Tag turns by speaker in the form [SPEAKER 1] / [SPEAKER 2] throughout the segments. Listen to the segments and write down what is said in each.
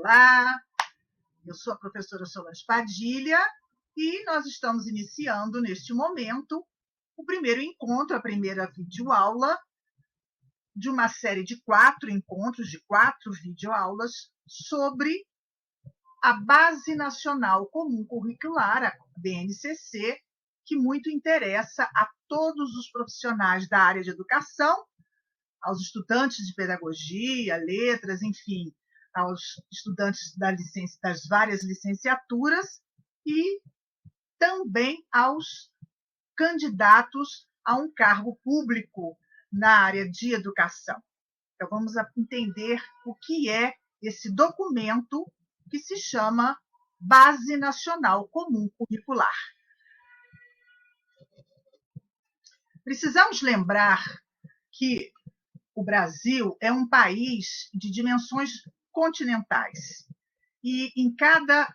[SPEAKER 1] Olá, eu sou a professora Solange Padilha e nós estamos iniciando, neste momento, o primeiro encontro, a primeira videoaula de uma série de 4 encontros, de 4 videoaulas sobre a Base Nacional Comum Curricular, a BNCC, que muito interessa a todos os profissionais da área de educação, aos estudantes de pedagogia, letras, enfim, aos estudantes das várias licenciaturas e também aos candidatos a um cargo público na área de educação. Então, vamos entender o que é esse documento que se chama Base Nacional Comum Curricular. Precisamos lembrar que o Brasil é um país de dimensões continentais. E em cada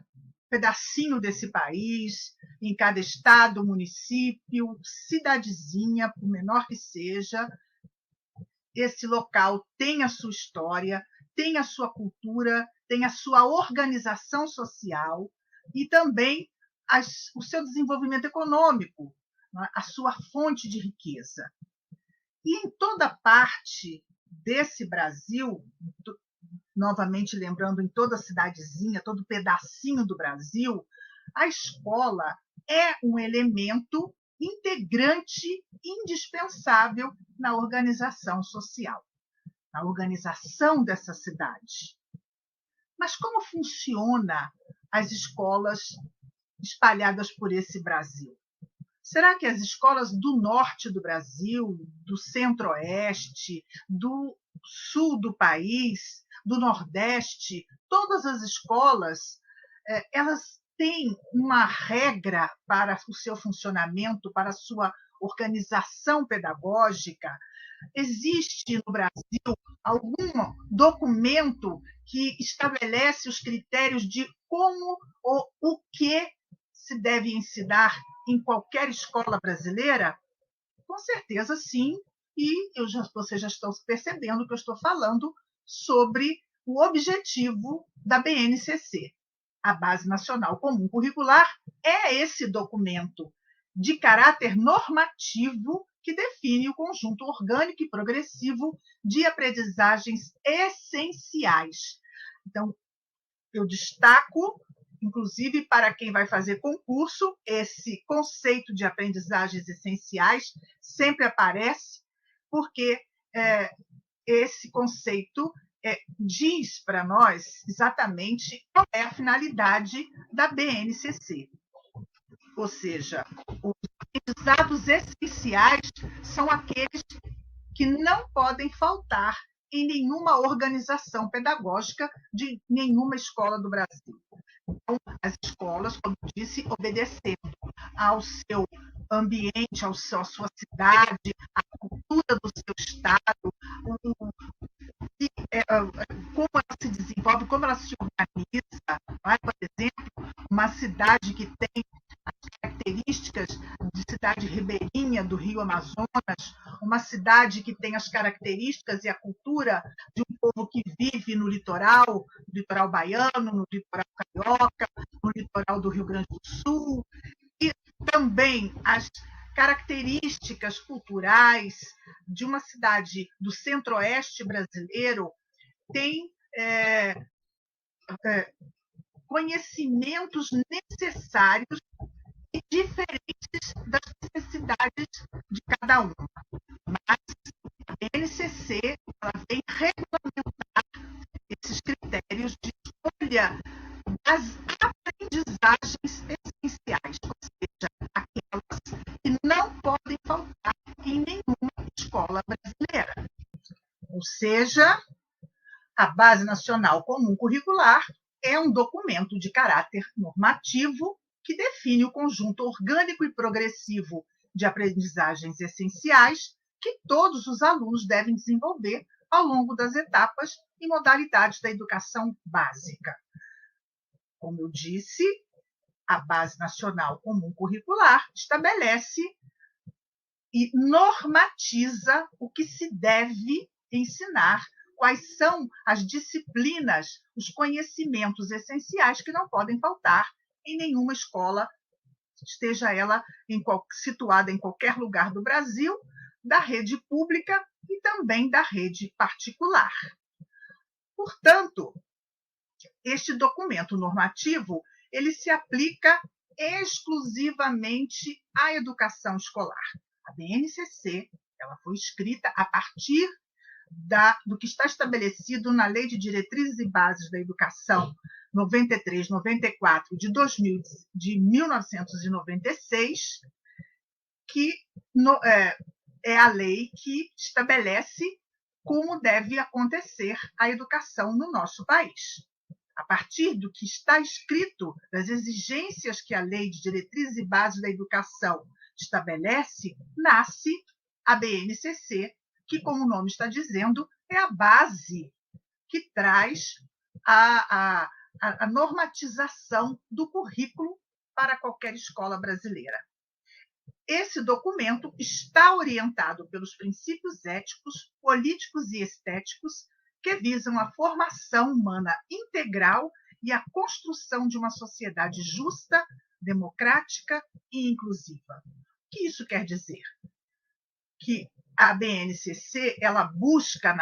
[SPEAKER 1] pedacinho desse país, em cada estado, município, cidadezinha, por menor que seja, esse local tem a sua história, tem a sua cultura, tem a sua organização social e também o seu desenvolvimento econômico, a sua fonte de riqueza. E em toda parte desse Brasil, novamente lembrando, em toda cidadezinha, todo pedacinho do Brasil, a escola é um elemento integrante, indispensável na organização social, na organização dessa cidade. Mas como funcionam as escolas espalhadas por esse Brasil? Será que as escolas do norte do Brasil, do centro-oeste, do sul do país, do nordeste, todas as escolas, elas têm uma regra para o seu funcionamento, para a sua organização pedagógica? Existe no Brasil algum documento que estabelece os critérios de como ou o que se deve ensinar em qualquer escola brasileira? Com certeza, sim. E vocês já estão percebendo que eu estou falando sobre o objetivo da BNCC. A Base Nacional Comum Curricular é esse documento de caráter normativo que define o conjunto orgânico e progressivo de aprendizagens essenciais. Então, eu destaco, inclusive para quem vai fazer concurso, esse conceito de aprendizagens essenciais sempre aparece, porque esse conceito diz para nós exatamente qual é a finalidade da BNCC. Ou seja, os aprendizados essenciais são aqueles que não podem faltar em nenhuma organização pedagógica de nenhuma escola do Brasil. Então, as escolas, como eu disse, obedecendo ao seu ambiente, à sua cidade, à cultura do seu estado, como ela se desenvolve, como ela se organiza. Por exemplo, uma cidade que tem as características de cidade ribeirinha do Rio Amazonas, uma cidade que tem as características e a cultura de um povo que vive no litoral baiano, no litoral carioca, no litoral do Rio Grande do Sul, e também as características culturais de uma cidade do centro-oeste brasileiro tem conhecimentos necessários e diferentes das necessidades de cada uma. Mas a BNCC vem regulamentar esses critérios de escolha das aprendizagens essenciais, ou seja, aquelas que não podem faltar em nenhuma escola brasileira. Ou seja, a Base Nacional Comum Curricular é um documento de caráter normativo que define o conjunto orgânico e progressivo de aprendizagens essenciais que todos os alunos devem desenvolver ao longo das etapas e modalidades da educação básica. Como eu disse, a Base Nacional Comum Curricular estabelece e normatiza o que se deve ensinar, quais são as disciplinas, os conhecimentos essenciais que não podem faltar em nenhuma escola, esteja ela situada em qualquer lugar do Brasil, da rede pública e também da rede particular. Portanto, este documento normativo ele se aplica exclusivamente à educação escolar. A BNCC ela foi escrita a partir do que está estabelecido na Lei de Diretrizes e Bases da Educação 93/94 de 1996, que é a lei que estabelece como deve acontecer a educação no nosso país. A partir do que está escrito, das exigências que a Lei de Diretrizes e Bases da Educação estabelece, nasce a BNCC, que, como o nome está dizendo, é a base que traz a normatização do currículo para qualquer escola brasileira. Esse documento está orientado pelos princípios éticos, políticos e estéticos que visam a formação humana integral e a construção de uma sociedade justa, democrática e inclusiva. O que isso quer dizer? Que a BNCC ela busca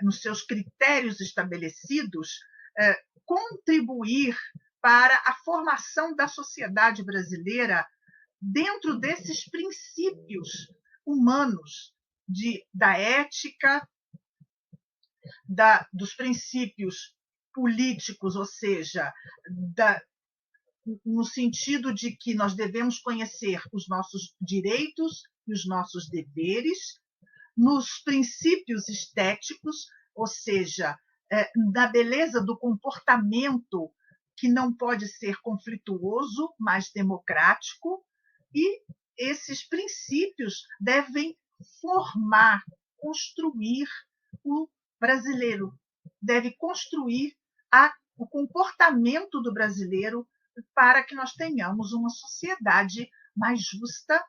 [SPEAKER 1] nos seus critérios estabelecidos contribuir para a formação da sociedade brasileira dentro desses princípios humanos da ética, dos princípios políticos, ou seja, no sentido de que nós devemos conhecer os nossos direitos e os nossos deveres, nos princípios estéticos, ou seja, da beleza do comportamento que não pode ser conflituoso, mas democrático, e esses princípios devem formar, construir o brasileiro, deve construir o comportamento do brasileiro para que nós tenhamos uma sociedade mais justa,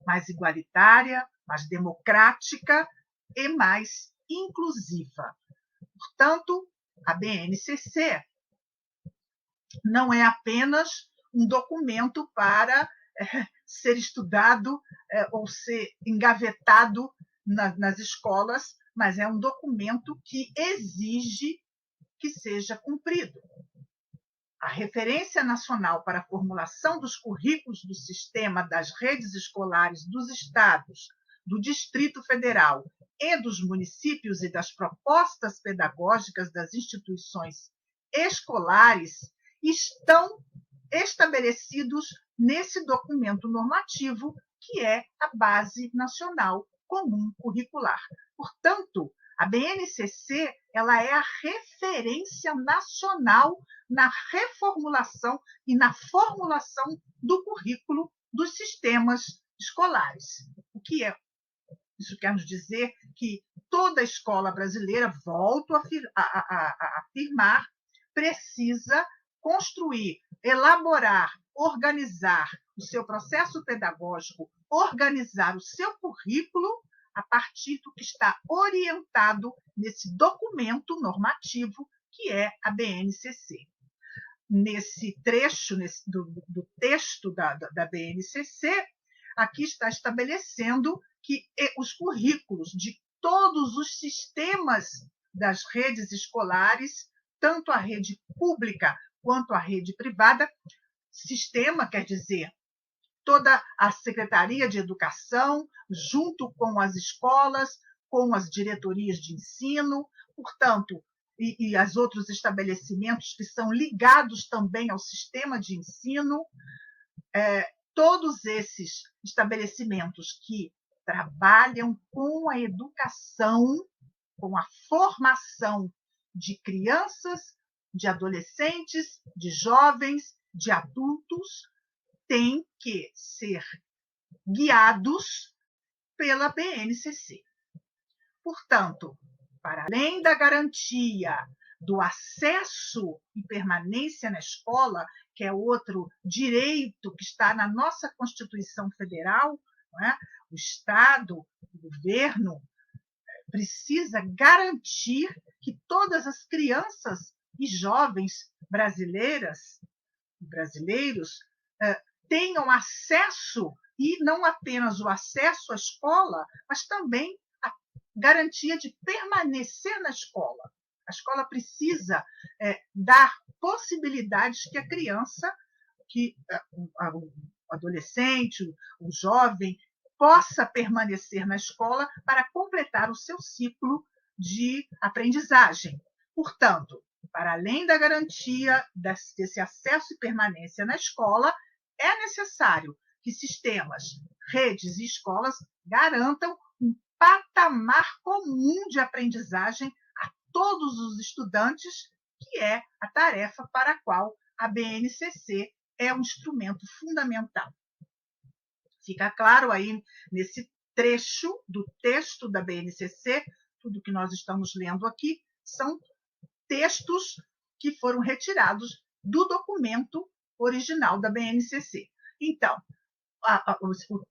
[SPEAKER 1] mais igualitária, mais democrática e mais inclusiva. Portanto, a BNCC não é apenas um documento para ser estudado ou ser engavetado nas escolas, mas é um documento que exige que seja cumprido. A Referência Nacional para a Formulação dos Currículos do Sistema das Redes Escolares dos Estados, do Distrito Federal e dos municípios e das propostas pedagógicas das instituições escolares estão estabelecidos nesse documento normativo, que é a Base Nacional Comum Curricular. Portanto, a BNCC ela é a referência nacional na reformulação e na formulação do currículo dos sistemas escolares. O que é? Isso quer dizer que toda escola brasileira, volto a afirmar, precisa construir, elaborar, organizar o seu processo pedagógico, organizar o seu currículo a partir do que está orientado nesse documento normativo que é a BNCC. Nesse trecho do texto da BNCC, aqui está estabelecendo que os currículos de todos os sistemas das redes escolares, tanto a rede pública quanto a rede privada, sistema quer dizer toda a Secretaria de Educação, junto com as escolas, com as diretorias de ensino, portanto, e os outros estabelecimentos que são ligados também ao sistema de ensino, todos esses estabelecimentos que trabalham com a educação, com a formação de crianças, de adolescentes, de jovens, de adultos, têm que ser guiados pela BNCC. Portanto, para além da garantia do acesso e permanência na escola, que é outro direito que está na nossa Constituição Federal, não é? O Estado, o governo, precisa garantir que todas as crianças e jovens brasileiras e brasileiros tenham acesso, e não apenas o acesso à escola, mas também a garantia de permanecer na escola. A escola precisa dar possibilidades que a criança, que o adolescente, o jovem, possa permanecer na escola para completar o seu ciclo de aprendizagem. Portanto, para além da garantia desse acesso e permanência na escola, é necessário que sistemas, redes e escolas garantam um patamar comum de aprendizagem a todos os estudantes, que é a tarefa para a qual a BNCC é um instrumento fundamental. Fica claro aí nesse trecho do texto da BNCC, tudo que nós estamos lendo aqui são textos que foram retirados do documento original da BNCC. Então,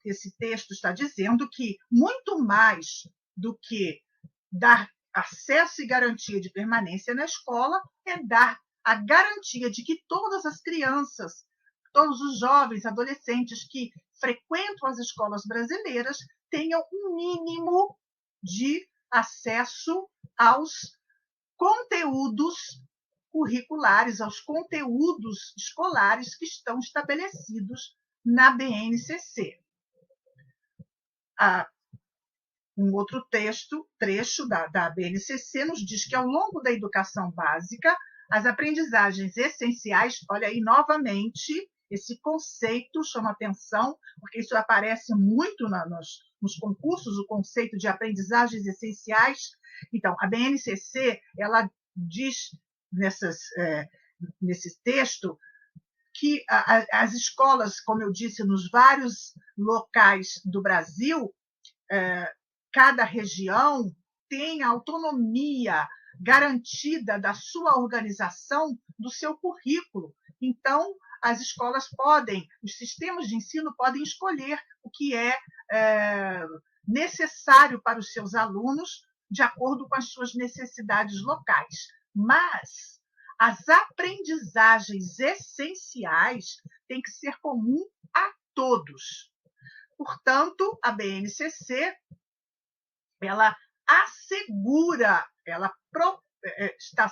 [SPEAKER 1] esse texto está dizendo que muito mais do que dar acesso e garantia de permanência na escola é dar a garantia de que todas as crianças, todos os jovens, adolescentes que frequentam as escolas brasileiras tenham um mínimo de acesso aos conteúdos curriculares, aos conteúdos escolares que estão estabelecidos na BNCC. Um outro trecho da BNCC nos diz que, ao longo da educação básica, as aprendizagens essenciais, olha aí novamente, esse conceito chama atenção, porque isso aparece muito nos concursos, o conceito de aprendizagens essenciais. Então, a BNCC, ela diz nesse texto que as escolas, como eu disse, nos vários locais do Brasil, cada região tem a autonomia garantida da sua organização, do seu currículo. Então, as escolas podem, os sistemas de ensino podem escolher o que é necessário para os seus alunos, de acordo com as suas necessidades locais. Mas as aprendizagens essenciais têm que ser comum a todos. Portanto, a BNCC, ela assegura, ela está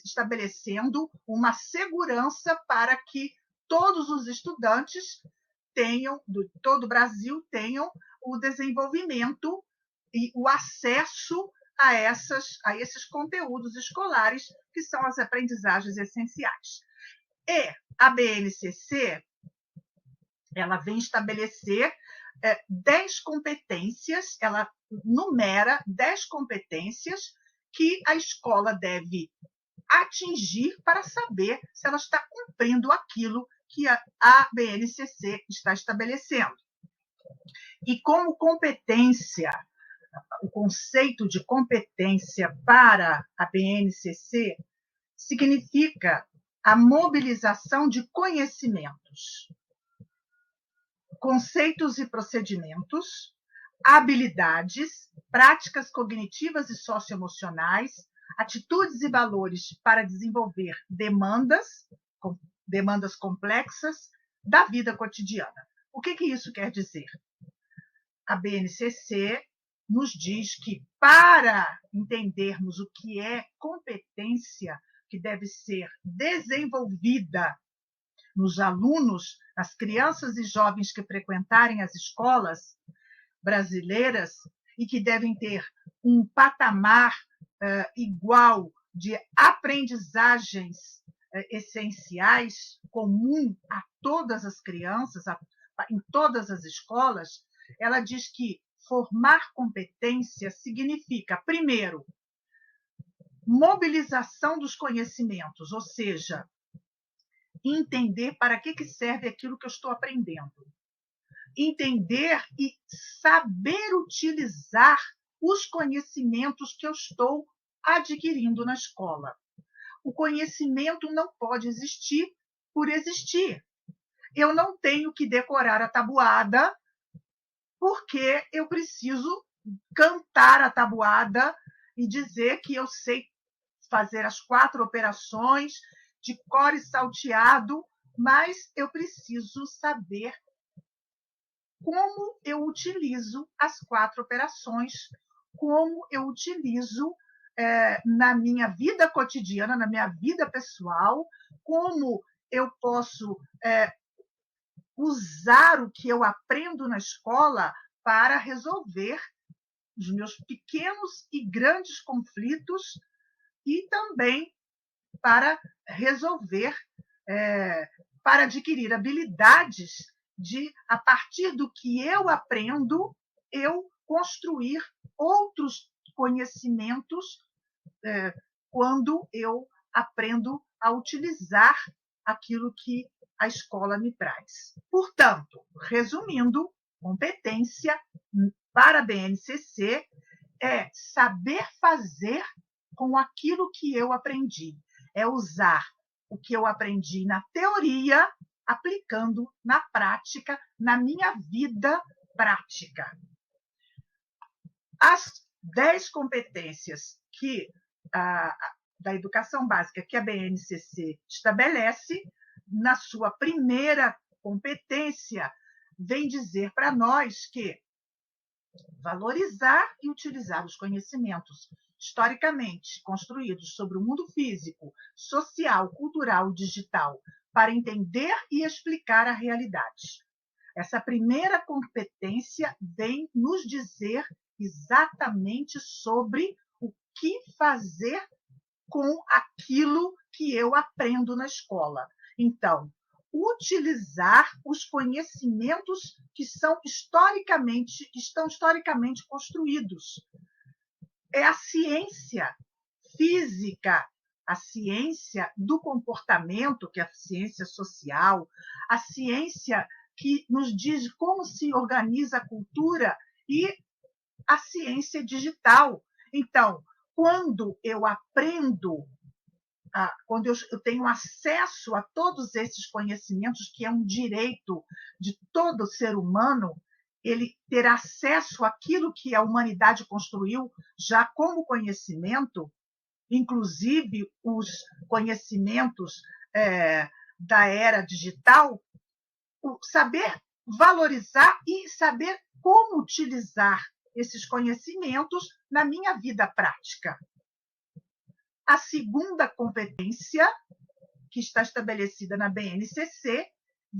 [SPEAKER 1] estabelecendo uma segurança para que todos os estudantes de todo o Brasil tenham o desenvolvimento e o acesso a esses conteúdos escolares, que são as aprendizagens essenciais. E a BNCC, ela vem estabelecer 10 competências, ela numera 10 competências que a escola deve atingir para saber se ela está cumprindo aquilo que a BNCC está estabelecendo. E como competência, o conceito de competência para a BNCC significa a mobilização de conhecimentos, conceitos e procedimentos, habilidades, práticas cognitivas e socioemocionais, atitudes e valores para desenvolver demandas complexas da vida cotidiana. O que isso quer dizer? A BNCC nos diz que, para entendermos o que é competência que deve ser desenvolvida nos alunos, nas crianças e jovens que frequentarem as escolas brasileiras e que devem ter um patamar igual de aprendizagens essenciais, comum a todas as crianças, em todas as escolas, ela diz que formar competência significa, primeiro, mobilização dos conhecimentos, ou seja, entender para que serve aquilo que eu estou aprendendo. Entender e saber utilizar os conhecimentos que eu estou adquirindo na escola. O conhecimento não pode existir por existir. Eu não tenho que decorar a tabuada porque eu preciso cantar a tabuada e dizer que eu sei fazer as 4 operações de cor e salteado, mas eu preciso saber como eu utilizo as 4 operações, como eu utilizo na minha vida cotidiana, na minha vida pessoal, como eu posso usar o que eu aprendo na escola para resolver os meus pequenos e grandes conflitos e também para resolver, para adquirir habilidades de, a partir do que eu aprendo, eu construir outros conhecimentos quando eu aprendo a utilizar aquilo que a escola me traz. Portanto, resumindo, competência para a BNCC é saber fazer com aquilo que eu aprendi, é usar o que eu aprendi na teoria, aplicando na prática, na minha vida prática. As 10 competências da educação básica que a BNCC estabelece, na sua primeira competência, vem dizer para nós que valorizar e utilizar os conhecimentos historicamente construídos sobre o mundo físico, social, cultural e digital para entender e explicar a realidade. Essa primeira competência vem nos dizer exatamente sobre o que fazer com aquilo que eu aprendo na escola. Então, utilizar os conhecimentos que estão historicamente construídos. É a ciência física, a ciência do comportamento, que é a ciência social, a ciência que nos diz como se organiza a cultura e a ciência digital. Então, quando eu aprendo, quando eu tenho acesso a todos esses conhecimentos, que é um direito de todo ser humano, ele ter acesso àquilo que a humanidade construiu já como conhecimento, inclusive os conhecimentos da era digital, saber valorizar e saber como utilizar esses conhecimentos na minha vida prática. A segunda competência, que está estabelecida na BNCC,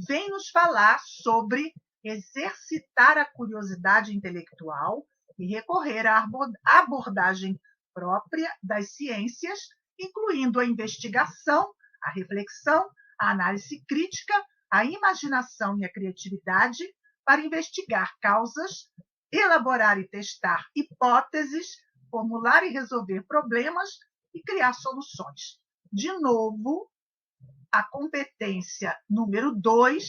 [SPEAKER 1] vem nos falar sobre exercitar a curiosidade intelectual e recorrer à abordagem própria das ciências, incluindo a investigação, a reflexão, a análise crítica, a imaginação e a criatividade, para investigar causas, elaborar e testar hipóteses, formular e resolver problemas e criar soluções. De novo, a competência número 2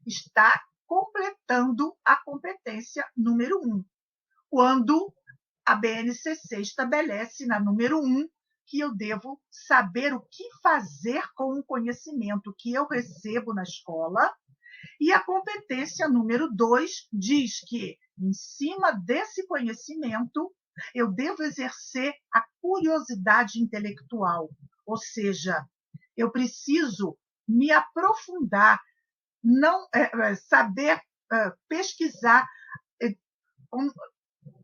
[SPEAKER 1] está completando a competência número 1, quando a BNCC estabelece na número 1 que eu devo saber o que fazer com o conhecimento que eu recebo na escola, e a competência número 2 diz que, em cima desse conhecimento, eu devo exercer a curiosidade intelectual, ou seja, eu preciso me aprofundar, não saber pesquisar.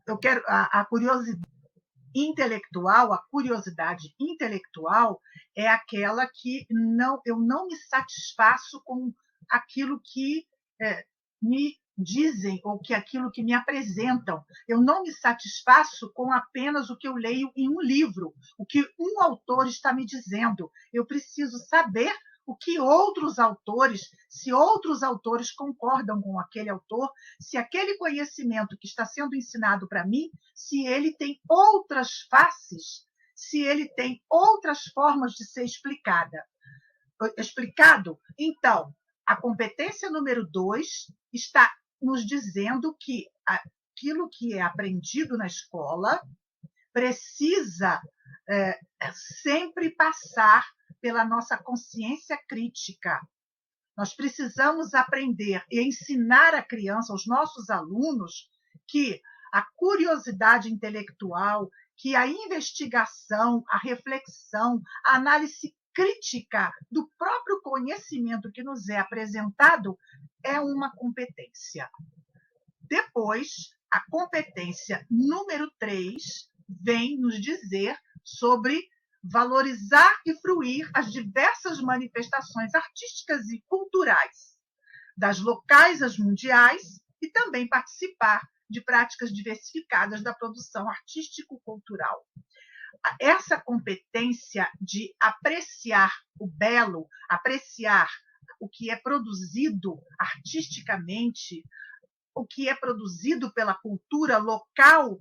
[SPEAKER 1] Eu quero a curiosidade intelectual, a curiosidade intelectual é aquela que eu não me satisfaço com aquilo que me dizem ou que aquilo que me apresentam. Eu não me satisfaço com apenas o que eu leio em um livro, o que um autor está me dizendo. Eu preciso saber o que outros autores, se outros autores concordam com aquele autor, se aquele conhecimento que está sendo ensinado para mim, se ele tem outras faces, se ele tem outras formas de ser explicado. Então, a competência número 2 está nos dizendo que aquilo que é aprendido na escola precisa sempre passar pela nossa consciência crítica. Nós precisamos aprender e ensinar a criança, aos nossos alunos, que a curiosidade intelectual, que a investigação, a reflexão, a análise crítica do próprio conhecimento que nos é apresentado é uma competência. Depois, a competência número 3 vem nos dizer sobre valorizar e fruir as diversas manifestações artísticas e culturais, das locais às mundiais, e também participar de práticas diversificadas da produção artístico-cultural. Essa competência de apreciar o belo, apreciar o que é produzido artisticamente, o que é produzido pela cultura local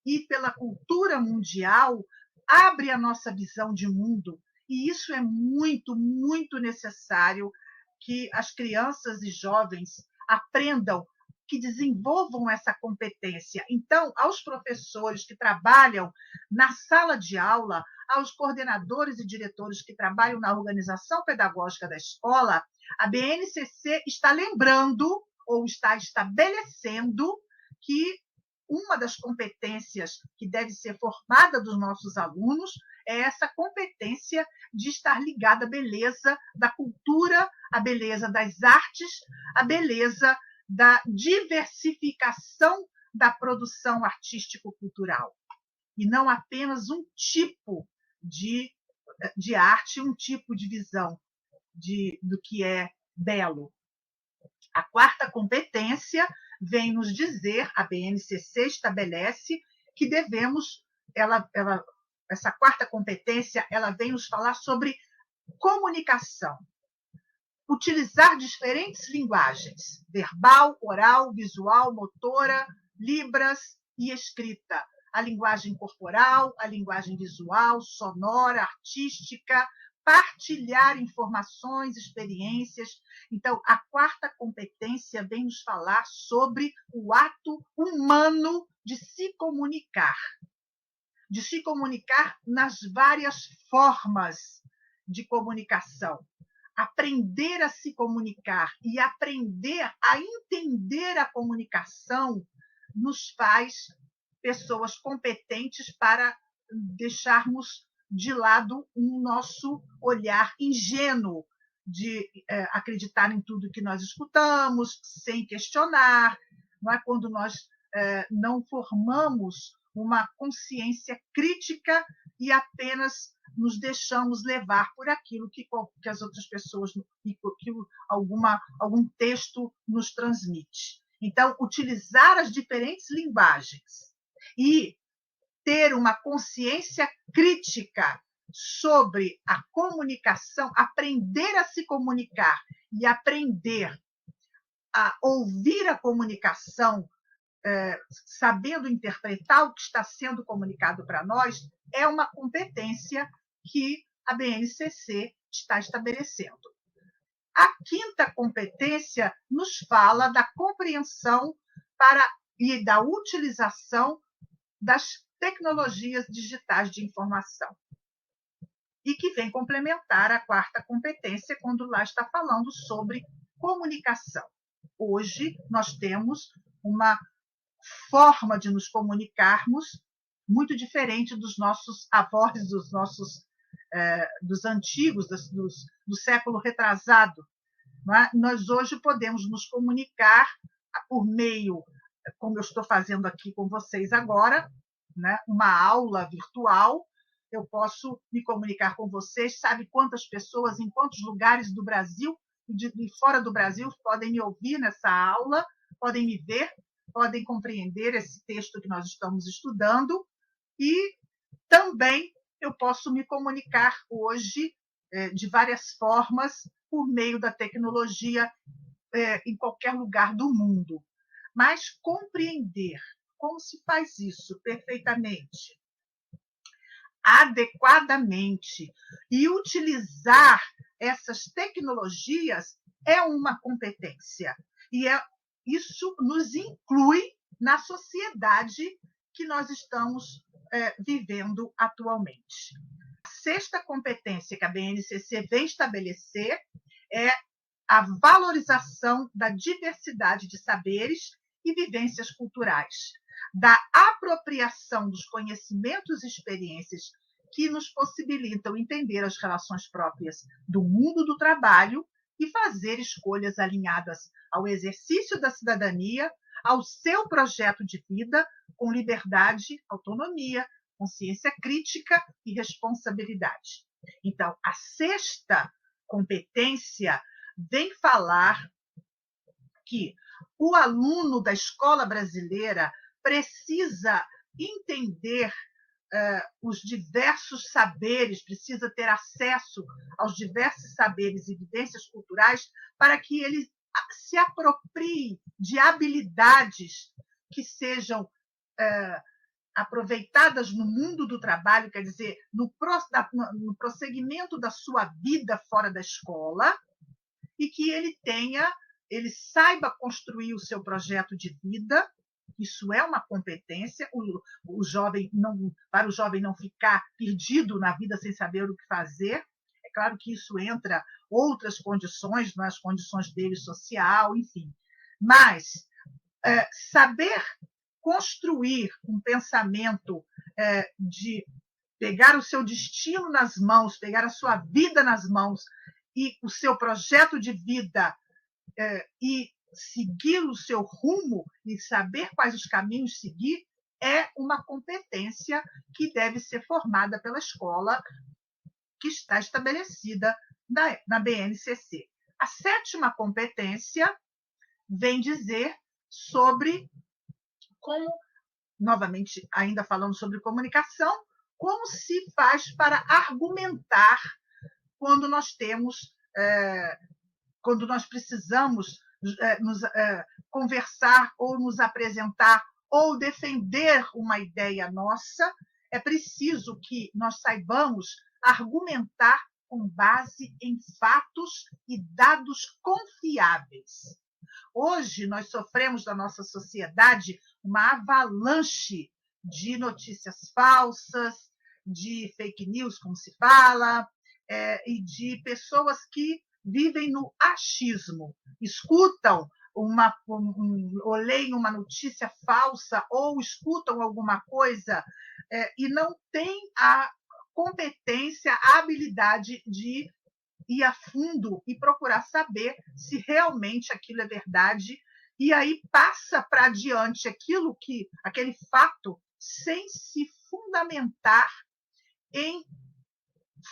[SPEAKER 1] e pela cultura mundial, abre a nossa visão de mundo. E isso é muito, muito necessário que as crianças e jovens aprendam, que desenvolvam essa competência. Então, aos professores que trabalham na sala de aula, aos coordenadores e diretores que trabalham na organização pedagógica da escola, a BNCC está lembrando ou está estabelecendo que uma das competências que deve ser formada dos nossos alunos é essa competência de estar ligada à beleza da cultura, à beleza das artes, à beleza da diversificação da produção artístico-cultural. E não apenas um tipo de arte, um tipo de visão do que é belo. A quarta competência vem nos dizer, a BNCC estabelece que devemos, essa quarta competência, ela vem nos falar sobre comunicação. Utilizar diferentes linguagens, verbal, oral, visual, motora, libras e escrita. A linguagem corporal, a linguagem visual, sonora, artística, partilhar informações, experiências. Então, a quarta competência vem nos falar sobre o ato humano de se comunicar nas várias formas de comunicação. Aprender a se comunicar e aprender a entender a comunicação nos faz pessoas competentes para deixarmos de lado o nosso olhar ingênuo de acreditar em tudo que nós escutamos, sem questionar, não é? Quando nós não formamos uma consciência crítica e apenas nos deixamos levar por aquilo que as outras pessoas, que algum texto nos transmite. Então, utilizar as diferentes linguagens e ter uma consciência crítica sobre a comunicação, aprender a se comunicar e aprender a ouvir a comunicação, sabendo interpretar o que está sendo comunicado para nós, é uma competência que a BNCC está estabelecendo. A quinta competência nos fala da compreensão e da utilização das tecnologias digitais de informação, e que vem complementar a quarta competência quando lá está falando sobre comunicação. Hoje nós temos uma forma de nos comunicarmos muito diferente dos nossos avós, dos antigos, do século retrasado. Não é? Nós hoje podemos nos comunicar por meio, como eu estou fazendo aqui com vocês agora, né? Uma aula virtual. Eu posso me comunicar com vocês, sabe quantas pessoas, em quantos lugares do Brasil e de fora do Brasil podem me ouvir nessa aula, podem me ver, podem compreender esse texto que nós estamos estudando, e também eu posso me comunicar hoje de várias formas por meio da tecnologia em qualquer lugar do mundo. Mas compreender como se faz isso perfeitamente, adequadamente, e utilizar essas tecnologias é uma competência. E isso nos inclui na sociedade que nós estamos vivendo atualmente. A sexta competência que a BNCC vem estabelecer é a valorização da diversidade de saberes e vivências culturais. da apropriação dos conhecimentos e experiências que nos possibilitam entender as relações próprias do mundo do trabalho e fazer escolhas alinhadas ao exercício da cidadania, ao seu projeto de vida, com liberdade, autonomia, consciência crítica e responsabilidade. Então, a sexta competência vem falar que o aluno da escola brasileira precisa entender os diversos saberes, precisa ter acesso aos diversos saberes e vivências culturais para que ele se aproprie de habilidades que sejam aproveitadas no mundo do trabalho, quer dizer, no prosseguimento da sua vida fora da escola, e que ele saiba construir o seu projeto de vida. Isso é uma competência, para o jovem não ficar perdido na vida sem saber o que fazer. É claro que isso entra outras condições, nas condições dele social, enfim. Mas saber construir um pensamento de pegar o seu destino nas mãos, pegar a sua vida nas mãos e o seu projeto de vida e seguir o seu rumo e saber quais os caminhos seguir é uma competência que deve ser formada pela escola que está estabelecida na BNCC. A sétima competência vem dizer sobre como, novamente, ainda falando sobre comunicação, como se faz para argumentar quando nós quando nós precisamos conversar ou nos apresentar ou defender uma ideia nossa. É preciso que nós saibamos argumentar com base em fatos e dados confiáveis. Hoje, nós sofremos na nossa sociedade uma avalanche de notícias falsas, de fake news, como se fala, e de pessoas que vivem no achismo, escutam ou leem uma notícia falsa ou escutam alguma coisa e não têm a competência, a habilidade de ir a fundo e procurar saber se realmente aquilo é verdade, e aí passa para adiante aquele fato sem se fundamentar em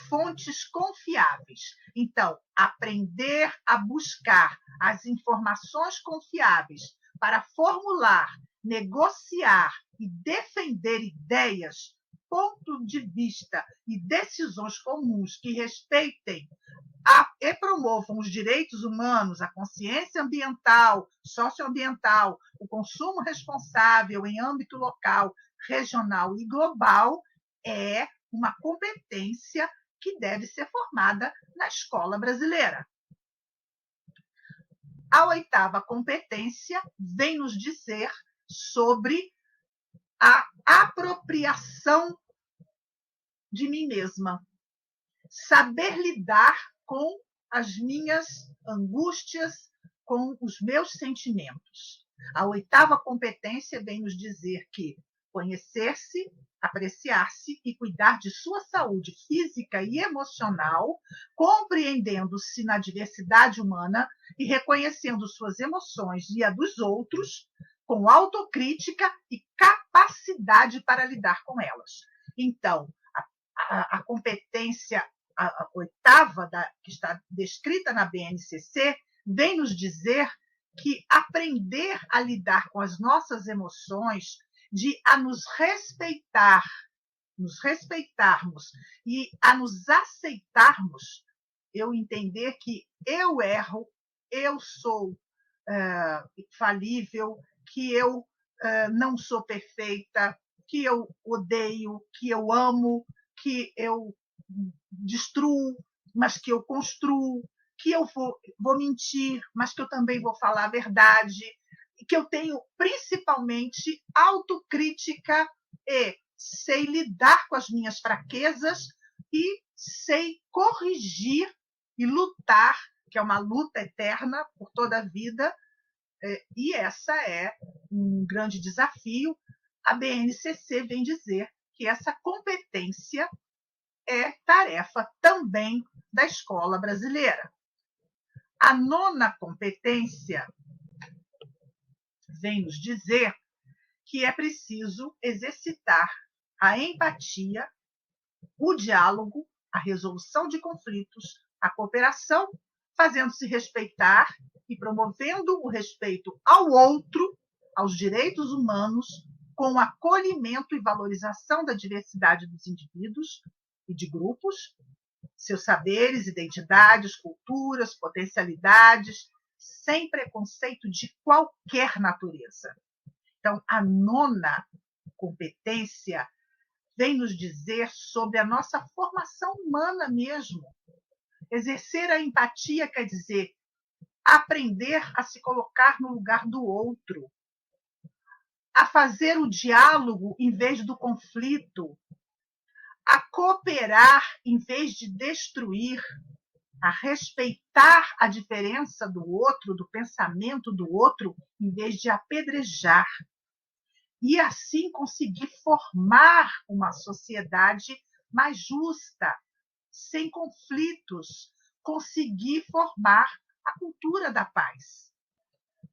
[SPEAKER 1] fontes confiáveis. Então, aprender a buscar as informações confiáveis para formular, negociar e defender ideias, ponto de vista e decisões comuns que respeitem e promovam os direitos humanos, a consciência ambiental, socioambiental, o consumo responsável em âmbito local, regional e global, é uma competência que deve ser formada na escola brasileira. A oitava competência vem nos dizer sobre a apropriação de mim mesma. Saber lidar com as minhas angústias, com os meus sentimentos. A oitava competência vem nos dizer que conhecer-se, apreciar-se e cuidar de sua saúde física e emocional, compreendendo-se na diversidade humana e reconhecendo suas emoções e a dos outros, com autocrítica e capacidade para lidar com elas. Então, a competência, a oitava, que está descrita na BNCC, vem nos dizer que aprender a lidar com as nossas emoções, a nos respeitarmos e a nos aceitarmos, eu entender que eu erro, eu sou falível, que eu não sou perfeita, que eu odeio, que eu amo, que eu destruo, mas que eu construo, que eu vou mentir, mas que eu também vou falar a verdade, e que eu tenho principalmente autocrítica e sei lidar com as minhas fraquezas e sei corrigir e lutar, que é uma luta eterna por toda a vida, e essa é um grande desafio. a BNCC vem dizer que essa competência é tarefa também da escola brasileira. A 9ª competência vem nos dizer que é preciso exercitar a empatia, o diálogo, a resolução de conflitos, a cooperação, fazendo-se respeitar e promovendo o respeito ao outro, aos direitos humanos, com o acolhimento e valorização da diversidade dos indivíduos e de grupos, seus saberes, identidades, culturas, potencialidades, sem preconceito de qualquer natureza. Então, a 9ª competência vem nos dizer sobre a nossa formação humana mesmo. Exercer a empatia quer dizer aprender a se colocar no lugar do outro, a fazer o diálogo em vez do conflito, a cooperar em vez de destruir, a respeitar a diferença do outro, do pensamento do outro, em vez de apedrejar. E assim conseguir formar uma sociedade mais justa, sem conflitos, conseguir formar a cultura da paz.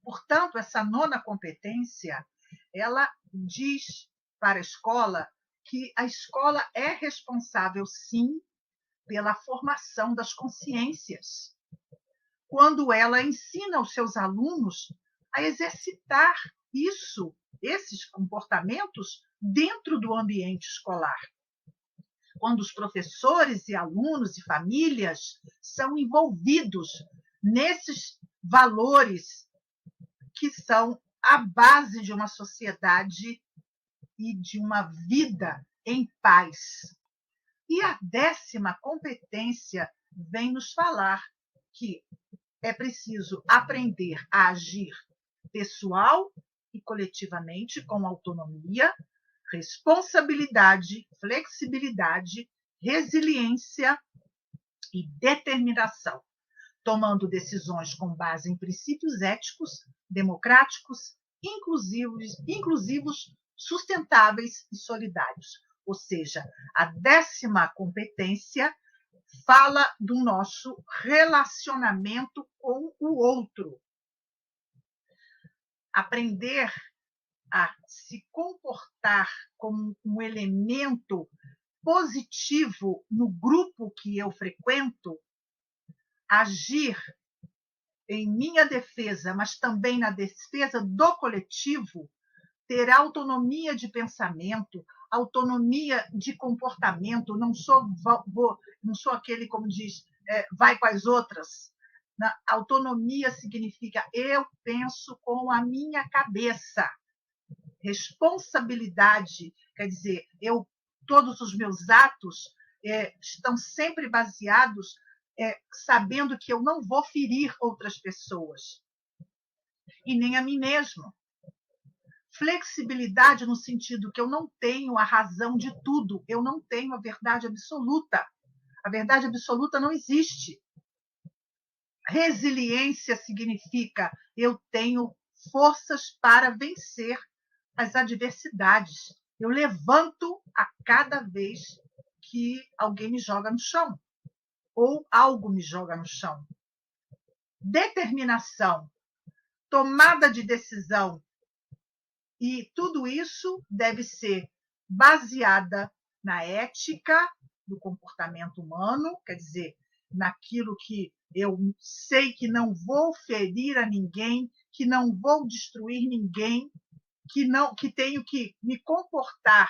[SPEAKER 1] Portanto, essa 9ª competência, ela diz para a escola que a escola é responsável, sim, pela formação das consciências, quando ela ensina os seus alunos a exercitar esses comportamentos dentro do ambiente escolar. Quando os professores e alunos e famílias são envolvidos nesses valores que são a base de uma sociedade e de uma vida em paz. E a 10ª competência vem nos falar que é preciso aprender a agir pessoal e coletivamente com autonomia, responsabilidade, flexibilidade, resiliência e determinação, tomando decisões com base em princípios éticos, democráticos, inclusivos, sustentáveis e solidários. Ou seja, a 10ª competência fala do nosso relacionamento com o outro. Aprender a se comportar como um elemento positivo no grupo que eu frequento, agir em minha defesa, mas também na defesa do coletivo, ter autonomia de pensamento, autonomia de comportamento, não sou aquele, como diz, vai com as outras. Autonomia significa eu penso com a minha cabeça. Responsabilidade quer dizer, todos os meus atos estão sempre baseados sabendo que eu não vou ferir outras pessoas e nem a mim mesmo. Flexibilidade no sentido que eu não tenho a razão de tudo, eu não tenho a verdade absoluta. A verdade absoluta não existe. Resiliência significa eu tenho forças para vencer as adversidades. Eu levanto a cada vez que alguém me joga no chão ou algo me joga no chão. Determinação, tomada de decisão, e tudo isso deve ser baseada na ética do comportamento humano, quer dizer, naquilo que eu sei que não vou ferir a ninguém, que não vou destruir ninguém, que tenho que me comportar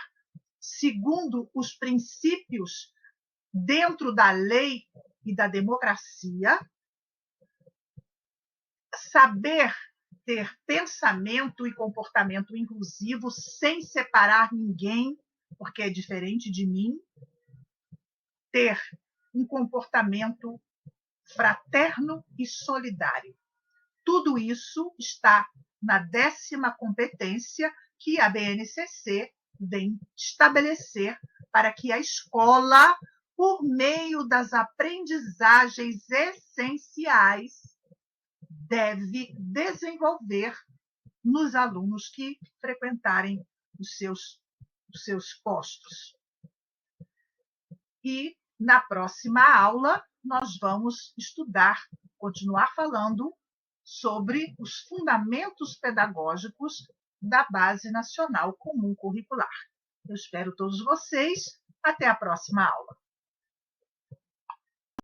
[SPEAKER 1] segundo os princípios dentro da lei e da democracia, saber ter pensamento e comportamento inclusivo sem separar ninguém, porque é diferente de mim, ter um comportamento fraterno e solidário. Tudo isso está na 10ª competência que a BNCC vem estabelecer para que a escola, por meio das aprendizagens essenciais, deve desenvolver nos alunos que frequentarem os seus postos. E na próxima aula nós vamos continuar falando sobre os fundamentos pedagógicos da Base Nacional Comum Curricular. Eu espero todos vocês. Até a próxima aula.